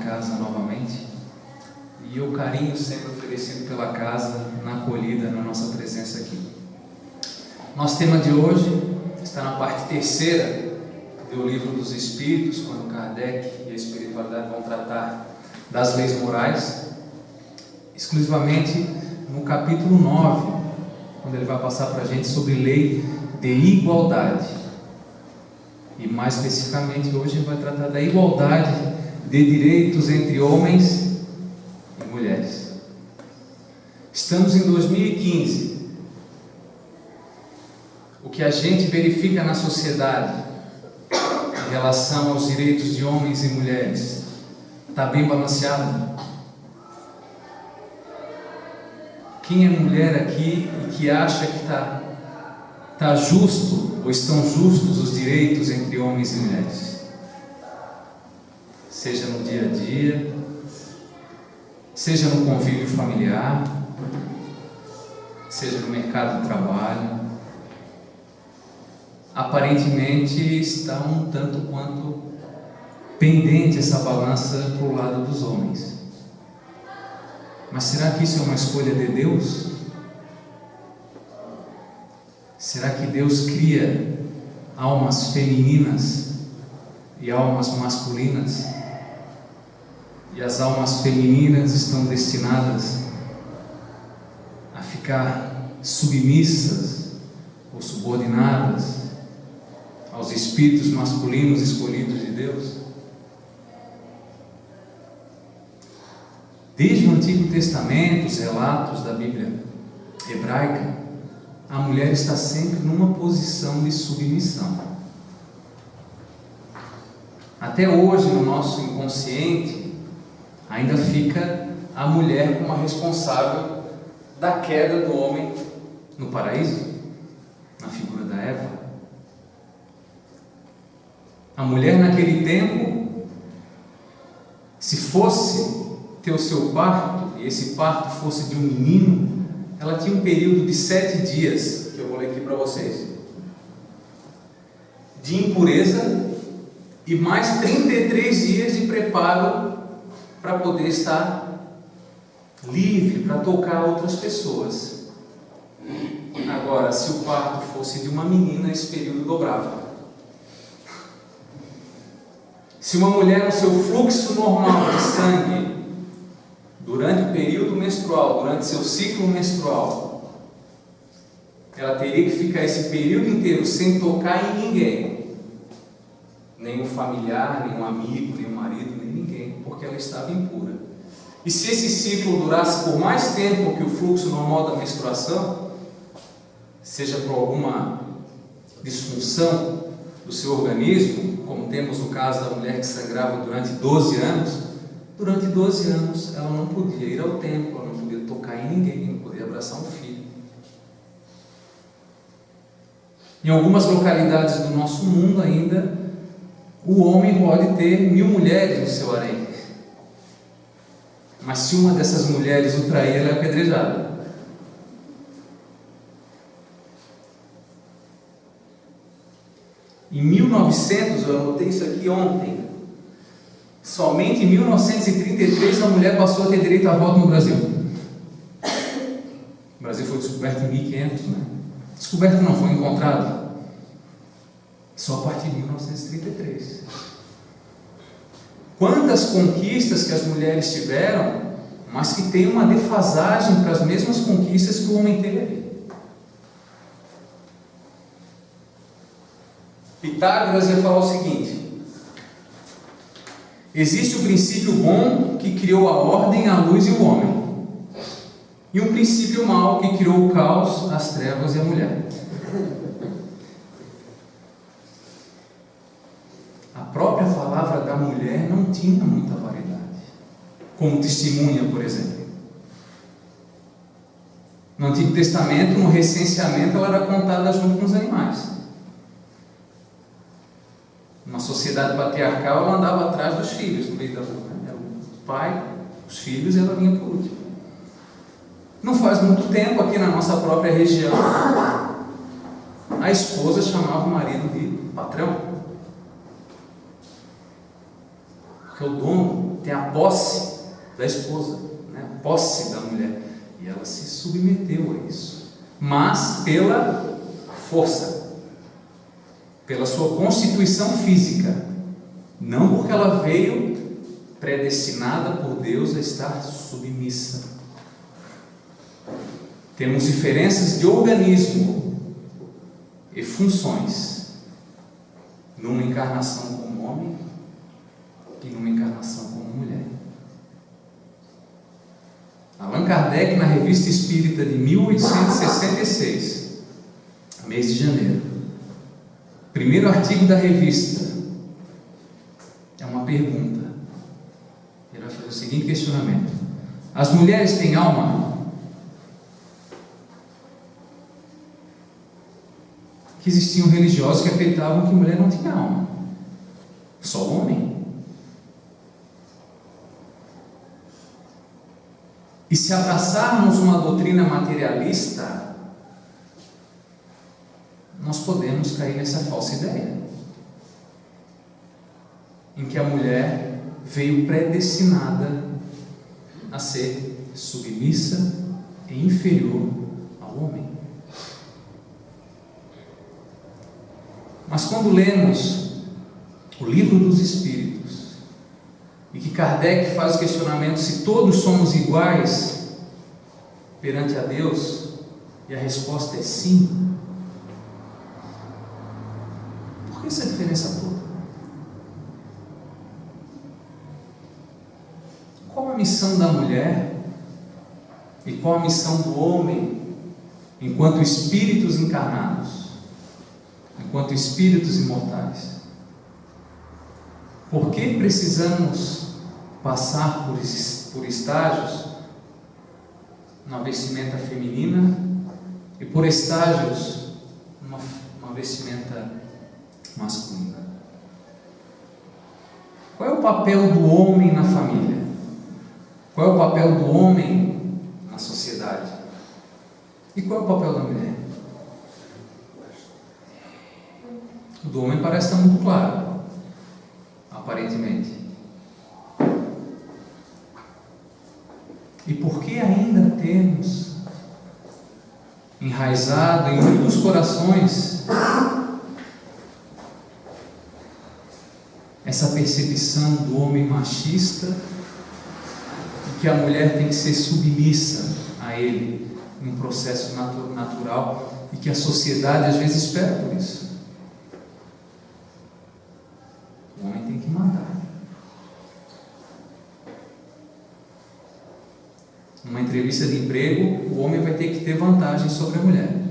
casa novamente e o carinho sempre oferecido pela casa na acolhida, na nossa presença aqui. Nosso tema de hoje está na parte terceira do Livro dos Espíritos, quando Kardec e a espiritualidade vão tratar das leis morais, exclusivamente no capítulo 9, quando ele vai passar para a gente sobre lei de igualdade. E mais especificamente hoje ele vai tratar da igualdade de direitos entre homens e mulheres. Estamos em 2015. O que a gente verifica na sociedade em relação aos direitos de homens e mulheres está bem balanceado? Quem é mulher aqui e que acha que está justo ou estão justos os direitos entre homens e mulheres? Seja no dia a dia, seja no convívio familiar, seja no mercado de trabalho. Aparentemente está um tanto quanto pendente essa balança para o lado dos homens. Mas será que isso é uma escolha de Deus? Será que Deus cria almas femininas e almas masculinas? E as almas femininas estão destinadas a ficar submissas ou subordinadas aos espíritos masculinos escolhidos de Deus? Desde o Antigo Testamento, os relatos da Bíblia hebraica, a mulher está sempre numa posição de submissão. Até hoje, no nosso inconsciente, ainda fica a mulher como a responsável da queda do homem no paraíso, na figura da Eva. A mulher naquele tempo, se fosse ter o seu parto, e esse parto fosse de um menino, ela tinha um período de 7 dias, que eu vou ler aqui para vocês, de impureza, e mais 33 dias de preparo para poder estar livre, para tocar outras pessoas. Agora, se o parto fosse de uma menina, esse período dobrava. Se uma mulher no seu fluxo normal de sangue, durante o período menstrual, durante seu ciclo menstrual, ela teria que ficar esse período inteiro sem tocar em ninguém, nenhum familiar, nenhum amigo, nenhum marido, nem ninguém, porque ela estava impura. E se esse ciclo durasse por mais tempo que o fluxo normal da menstruação, seja por alguma disfunção do seu organismo, como temos no caso da mulher que sangrava durante 12 anos, durante 12 anos ela não podia ir ao templo, ela não podia tocar em ninguém, não podia abraçar um filho. Em algumas localidades do nosso mundo ainda, o homem pode ter 1000 mulheres no seu harém. Mas se uma dessas mulheres o trair, ela é apedrejada. Em 1900, eu anotei isso aqui ontem, somente em 1933 a mulher passou a ter direito a voto no Brasil. O Brasil foi descoberto em 1500, né? Descoberto não, foi encontrado só a partir de 1933. Quantas conquistas que as mulheres tiveram, mas que tem uma defasagem para as mesmas conquistas que o homem teve ali. Pitágoras ia falar o seguinte: existe o princípio bom que criou a ordem, a luz e o homem, e um princípio mau que criou o caos, as trevas e a mulher. A própria palavra da mulher não tinha muita variedade, como testemunha, por exemplo. No Antigo Testamento, no recenseamento, ela era contada junto com os animais. Numa sociedade patriarcal, ela andava atrás dos filhos, no meio da rua. Era o pai, os filhos, e ela vinha por último. Não faz muito tempo, aqui na nossa própria região, a esposa chamava o marido de patrão. Porque o dono tem a posse da esposa, né? A posse da mulher. E ela se submeteu a isso, mas pela força, pela sua constituição física, não porque ela veio predestinada por Deus a estar submissa. Temos diferenças de organismo e funções numa encarnação como homem e numa encarnação como mulher. Allan Kardec, na Revista Espírita de 1866, mês de janeiro, primeiro artigo da revista, é uma pergunta. Ele vai fazer o seguinte questionamento: as mulheres têm alma? Que existiam religiosos que acreditavam que mulher não tinha alma, só homem. E se abraçarmos uma doutrina materialista, nós podemos cair nessa falsa ideia, em que a mulher veio predestinada a ser submissa e inferior ao homem. Mas quando lemos o Livro dos Espíritos, e que Kardec faz o questionamento se todos somos iguais perante a Deus, e a resposta é sim. Por que essa diferença toda? Qual a missão da mulher e qual a missão do homem enquanto espíritos encarnados, enquanto espíritos imortais? Por que precisamos passar por estágios na vestimenta feminina e por estágios numa vestimenta masculina? Qual é o papel do homem na família? Qual é o papel do homem na sociedade? E qual é o papel da mulher? O do homem parece estar muito claro, aparentemente. E por que ainda temos enraizado em muitos corações essa percepção do homem machista, e que a mulher tem que ser submissa a ele num processo natural, e que a sociedade às vezes espera por isso? O homem tem que mandar. Numa entrevista de emprego, o homem vai ter que ter vantagem sobre a mulher.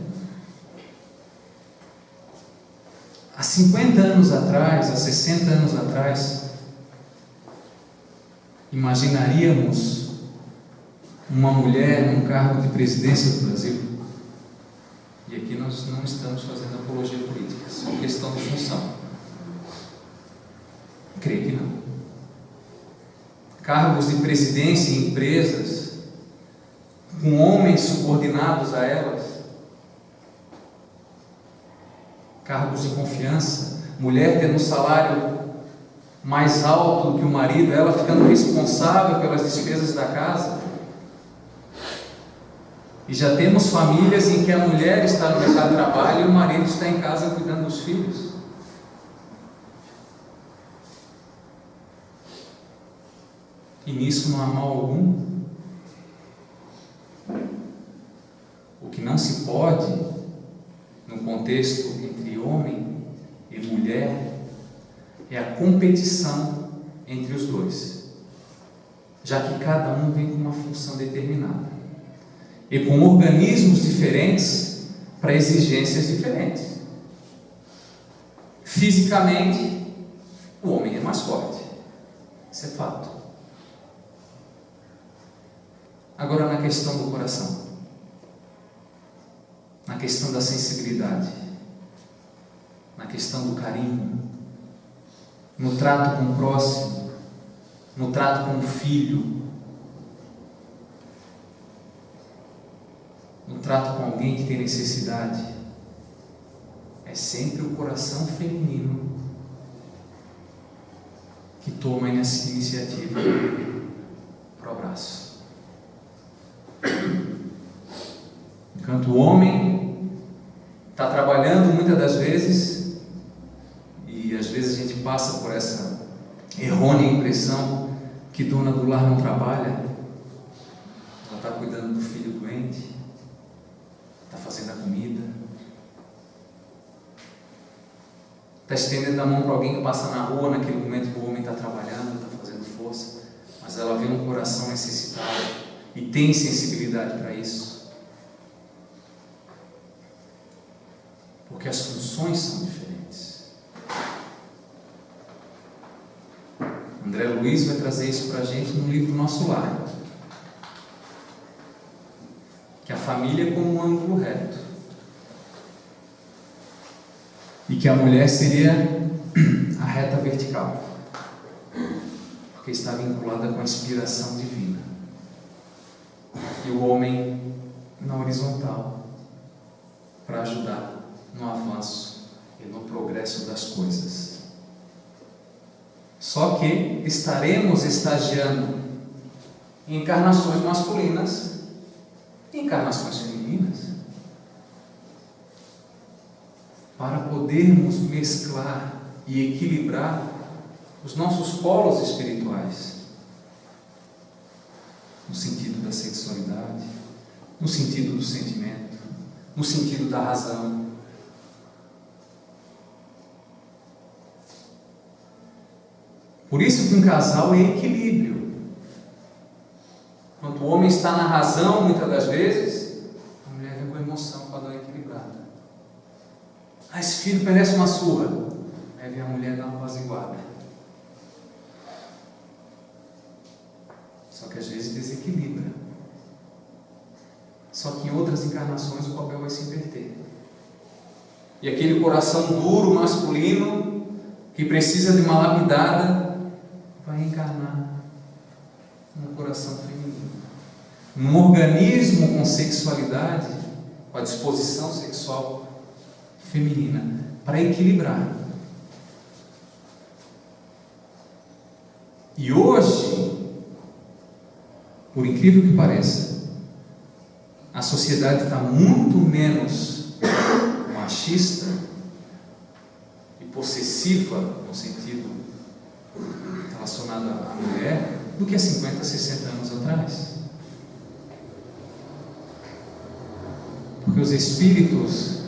Há 50 anos atrás, há 60 anos atrás, imaginaríamos uma mulher num cargo de presidência do Brasil? E aqui nós não estamos fazendo apologia política, é só questão de função. Creio que não. Cargos de presidência em empresas, com homens subordinados a elas, cargos de confiança, mulher tendo um salário mais alto do que o marido, ela ficando responsável pelas despesas da casa. E já temos famílias em que a mulher está no mercado de trabalho e o marido está em casa cuidando dos filhos. E nisso não há mal algum. O que não se pode, no contexto entre homem e mulher, é a competição entre os dois, já que cada um vem com uma função determinada e com organismos diferentes para exigências diferentes. Fisicamente, o homem é mais forte, isso é fato. Agora, na questão do coração, na questão da sensibilidade, na questão do carinho, no trato com o próximo, no trato com o filho, no trato com alguém que tem necessidade, é sempre o coração feminino que toma essa iniciativa para o abraço. Enquanto o homem está trabalhando muitas das vezes, e às vezes a gente passa por essa errônea impressão que dona do lar não trabalha, ela está cuidando do filho doente, está fazendo a comida, está estendendo a mão para alguém que passa na rua naquele momento que o homem está trabalhando, está fazendo força, mas ela vê um coração necessitado e tem sensibilidade para isso. Porque as funções são diferentes. André Luiz vai trazer isso para a gente no livro Nosso Lar. Que a família é como um ângulo reto. E que a mulher seria a reta vertical. Porque está vinculada com a inspiração divina. E o homem na horizontal, para ajudar no avanço e no progresso das coisas. Só que estaremos estagiando em encarnações masculinas e encarnações femininas, para podermos mesclar e equilibrar os nossos polos espirituais, no sentido da sexualidade, no sentido do sentimento, no sentido da razão. Por isso que um casal é equilíbrio. Enquanto o homem está na razão, muitas das vezes, a mulher vem com a emoção, com a dor equilibrada. Esse filho merece uma surra. Aí vem a mulher dar uma apaziguada. Só que às vezes desequilibra. Só que em outras encarnações o papel vai se inverter. E aquele coração duro, masculino, que precisa de uma lapidada, vai encarnar num coração feminino, num organismo com sexualidade, com a disposição sexual feminina, para equilibrar. E hoje, por incrível que pareça, a sociedade está muito menos machista e possessiva, no sentido relacionado à mulher, do que há 50, 60 anos atrás. Porque os espíritos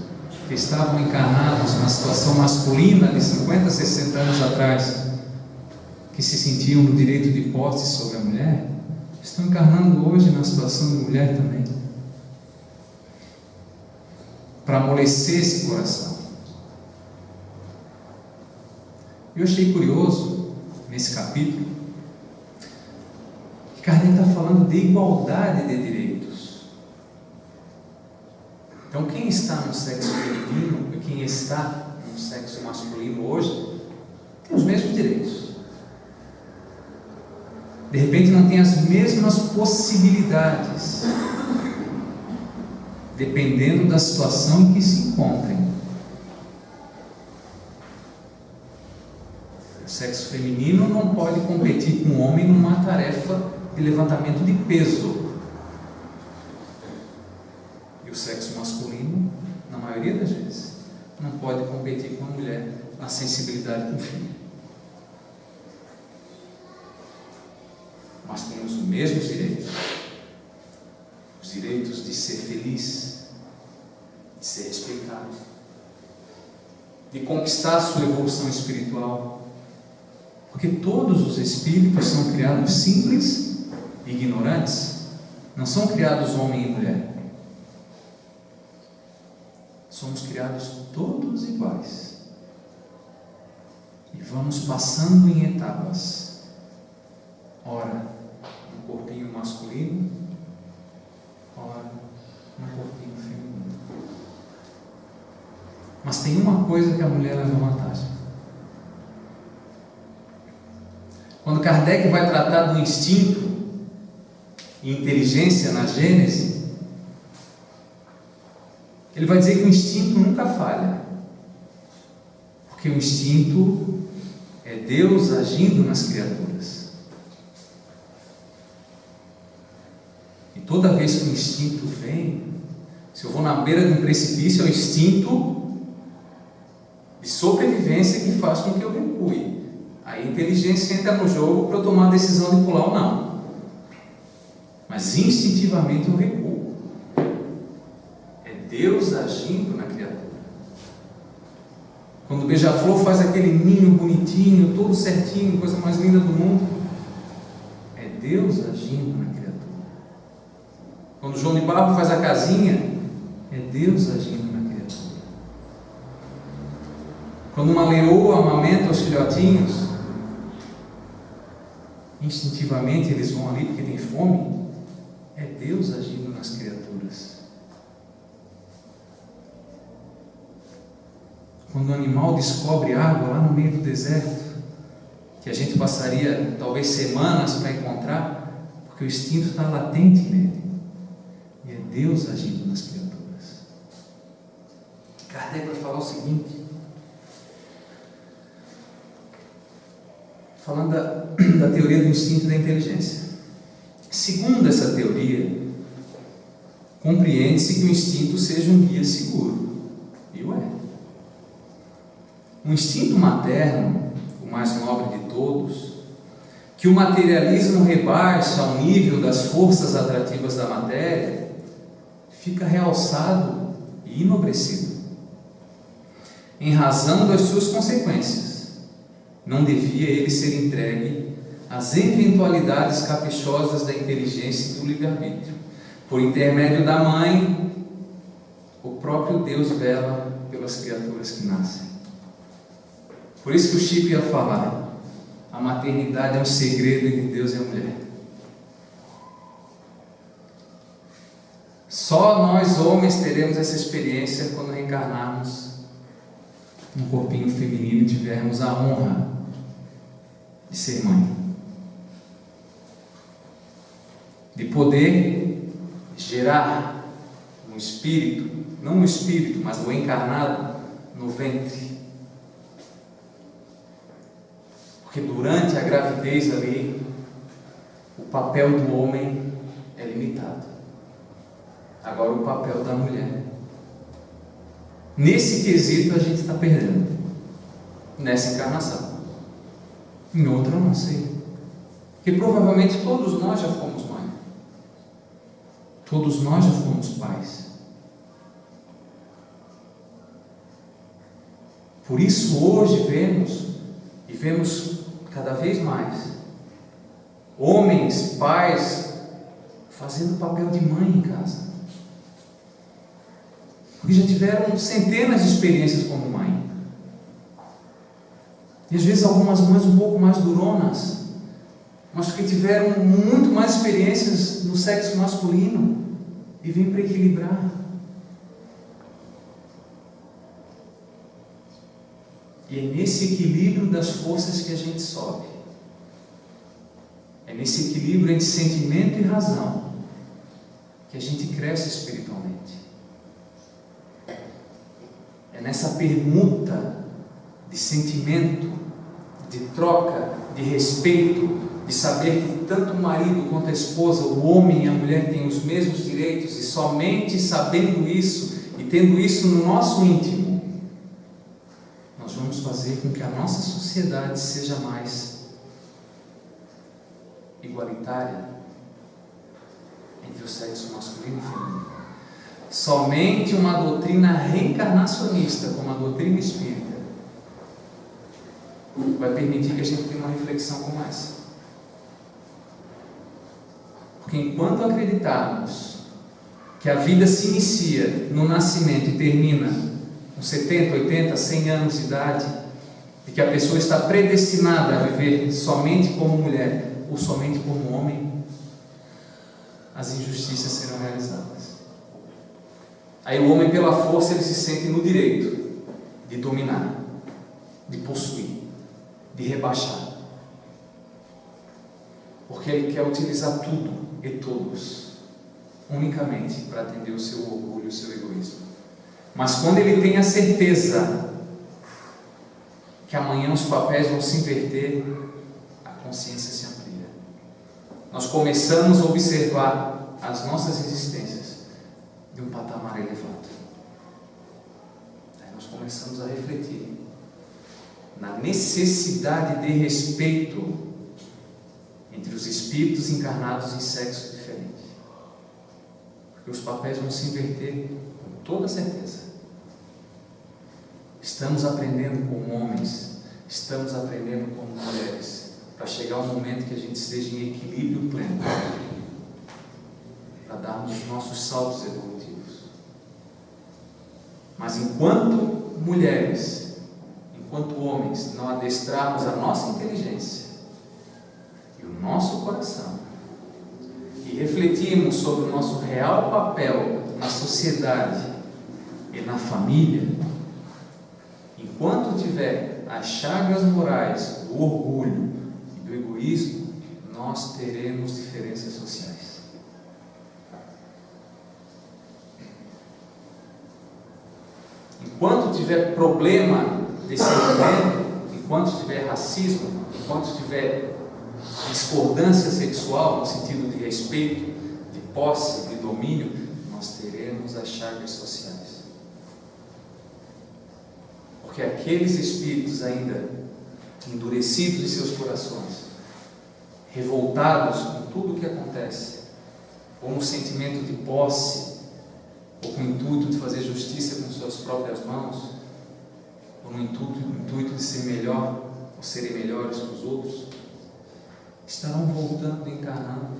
que estavam encarnados na situação masculina de 50, 60 anos atrás, que se sentiam no direito de posse sobre a mulher, estão encarnando hoje na situação de mulher também, para amolecer esse coração. Eu achei curioso nesse capítulo que Kardec está falando de igualdade de direitos. Então, quem está no sexo feminino e quem está no sexo masculino hoje tem os mesmos direitos. De repente não tem as mesmas possibilidades, dependendo da situação em que se encontrem. O sexo feminino não pode competir com o homem numa tarefa de levantamento de peso. E o sexo masculino, na maioria das vezes, não pode competir com a mulher na sensibilidade com o filho. Mas temos os mesmos direitos. Os direitos de ser feliz, de ser respeitado, de conquistar a sua evolução espiritual. Porque todos os espíritos são criados simples e ignorantes. Não são criados homem e mulher. Somos criados todos iguais. E vamos passando em etapas. Ora, no corpinho masculino, ora, no corpinho feminino. Mas tem uma coisa que a mulher leva vantagem. Quando Kardec vai tratar do instinto e inteligência na Gênese, ele vai dizer que o instinto nunca falha, porque o instinto é Deus agindo nas criaturas. E toda vez que o instinto vem, se eu vou na beira de um precipício, é o instinto de sobrevivência que faz com que eu recue. A inteligência entra no jogo para eu tomar a decisão de pular ou não. Mas instintivamente eu recuo. É Deus agindo na criatura. Quando o beija-flor faz aquele ninho bonitinho, todo certinho, coisa mais linda do mundo, é Deus agindo na criatura. Quando o João de Barro faz a casinha, é Deus agindo na criatura. Quando uma leoa amamenta os filhotinhos, instintivamente eles vão ali porque tem fome, é Deus agindo nas criaturas. Quando o animal descobre água lá no meio do deserto, que a gente passaria talvez semanas para encontrar, porque o instinto está latente nele, e é Deus agindo nas criaturas. Kardec vai falar o seguinte, falando da teoria do instinto e da inteligência. Segundo essa teoria, compreende-se que o instinto seja um guia seguro, e o é. Um instinto materno, o mais nobre de todos, que o materialismo rebaixa ao nível das forças atrativas da matéria, fica realçado e enobrecido, em razão das suas consequências. Não devia ele ser entregue às eventualidades caprichosas da inteligência e do livre-arbítrio. Por intermédio da mãe, o próprio Deus vela pelas criaturas que nascem. Por isso que o Chico ia falar, a maternidade é um segredo entre Deus e a mulher. Só nós homens teremos essa experiência quando reencarnarmos num corpinho feminino e tivermos a honra de ser mãe, de poder gerar um espírito, não um espírito, mas o encarnado no ventre. Porque durante a gravidez ali, o papel do homem é limitado. Agora o papel da mulher, nesse quesito a gente está perdendo, nessa encarnação. Em outra eu não sei, porque provavelmente todos nós já fomos mãe, todos nós já fomos pais. Por isso hoje vemos cada vez mais homens, pais fazendo o papel de mãe em casa, porque já tiveram centenas de experiências como mãe, e às vezes algumas mães um pouco mais duronas, mas porque tiveram muito mais experiências no sexo masculino e vêm para equilibrar. E é nesse equilíbrio das forças que a gente sobe. É nesse equilíbrio entre sentimento e razão que a gente cresce espiritualmente. É nessa permuta de sentimento, de troca, de respeito, de saber que tanto o marido quanto a esposa, o homem e a mulher têm os mesmos direitos, e somente sabendo isso e tendo isso no nosso íntimo, vamos fazer com que a nossa sociedade seja mais igualitária entre o sexo masculino e feminino. Somente uma doutrina reencarnacionista, como a doutrina espírita, vai permitir que a gente tenha uma reflexão como essa. Porque enquanto acreditarmos que a vida se inicia no nascimento e termina com 70, 80, 100 anos de idade, e que a pessoa está predestinada a viver somente como mulher ou somente como homem, as injustiças serão realizadas. Aí o homem, pela força, ele se sente no direito de dominar, de possuir, de rebaixar, porque ele quer utilizar tudo e todos unicamente para atender o seu orgulho, o seu egoísmo. Mas quando ele tem a certeza que amanhã os papéis vão se inverter, a consciência se amplia. Nós começamos a observar as nossas existências de um patamar elevado. Aí nós começamos a refletir na necessidade de respeito entre os espíritos encarnados em sexo diferente. Porque os papéis vão se inverter com toda certeza. Estamos aprendendo como homens, estamos aprendendo como mulheres, para chegar um momento que a gente esteja em equilíbrio pleno, para darmos os nossos saltos evolutivos. Mas enquanto mulheres, enquanto homens, não adestrarmos a nossa inteligência e o nosso coração, e refletirmos sobre o nosso real papel na sociedade e na família, enquanto tiver as chagas morais do orgulho e do egoísmo, nós teremos diferenças sociais. Enquanto tiver problema de sentimento, enquanto tiver racismo, enquanto tiver discordância sexual no sentido de respeito, de posse, de domínio, nós teremos as chagas sociais. Porque aqueles espíritos ainda endurecidos em seus corações, revoltados com tudo o que acontece, ou no sentimento de posse, ou com o intuito de fazer justiça com suas próprias mãos, ou no intuito de ser melhor, ou serem melhores que os outros, estarão voltando, encarnando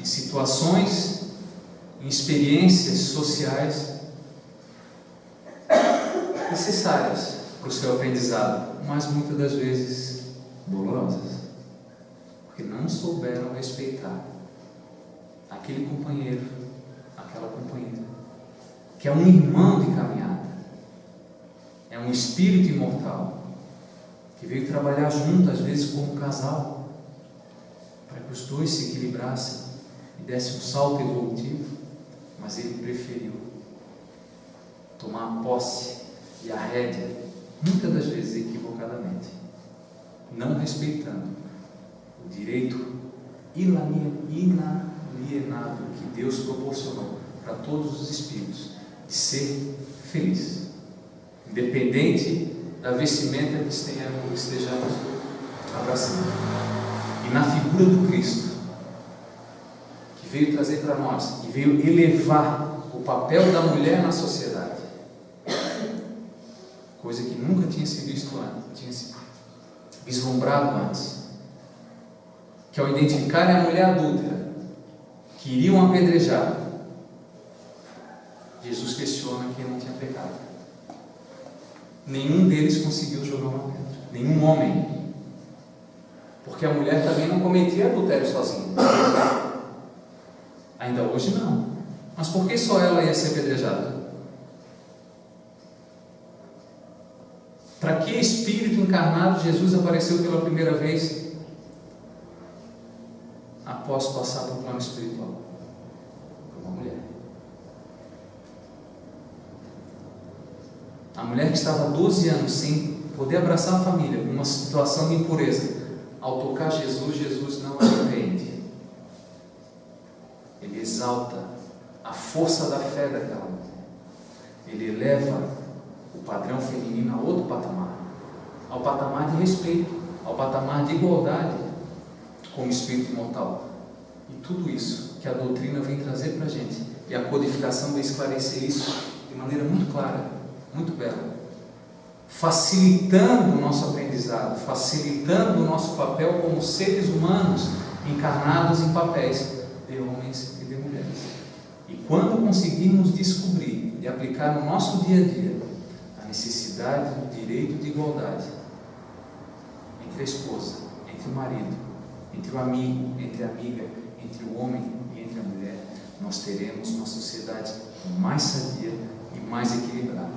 em situações, em experiências sociais necessárias para o seu aprendizado, mas muitas das vezes dolorosas, porque não souberam respeitar aquele companheiro, aquela companheira, que é um irmão de caminhada, é um espírito imortal, que veio trabalhar junto, às vezes como casal, para que os dois se equilibrassem e dessem um salto evolutivo, mas ele preferiu tomar a posse e a rédea, muitas das vezes equivocadamente, não respeitando o direito inalienável que Deus proporcionou para todos os espíritos de ser feliz, independente da vestimenta que estejamos abraçando. E na figura do Cristo, que veio trazer para nós, que veio elevar o papel da mulher na sociedade, coisa que nunca tinha sido visto antes, tinha sido vislumbrado antes, que ao identificarem a mulher adúltera, que iriam apedrejar, Jesus questiona quem não tinha pecado. Nenhum deles conseguiu jogar uma pedra, nenhum homem, porque a mulher também não cometia adultério sozinha, ainda hoje não. Mas por que só ela ia ser apedrejada? Para que espírito encarnado Jesus apareceu pela primeira vez após passar para o plano espiritual? Uma mulher. A mulher que estava há 12 anos sem poder abraçar a família, numa situação de impureza, ao tocar Jesus, Jesus não a repreende. Ele exalta a força da fé daquela mulher. Ele eleva o padrão feminino a outro patamar, ao patamar de respeito, ao patamar de igualdade como espírito imortal. E tudo isso que a doutrina vem trazer para a gente, e a codificação vem esclarecer isso de maneira muito clara, muito bela, facilitando o nosso aprendizado, facilitando o nosso papel como seres humanos encarnados em papéis de homens e de mulheres. E quando conseguirmos descobrir e aplicar no nosso dia a dia a necessidade do direito de igualdade entre a esposa, entre o marido, entre o amigo, entre a amiga, entre o homem e entre a mulher, nós teremos uma sociedade mais sadia e mais equilibrada,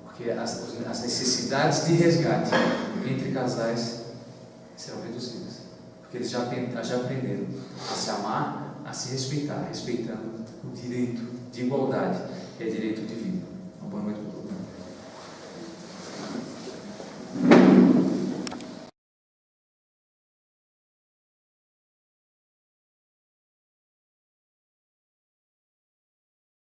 porque as necessidades de resgate entre casais serão reduzidas, porque eles já aprenderam a se amar, a se respeitar, respeitando o direito de igualdade, que é direito de vida. Uma boa noite.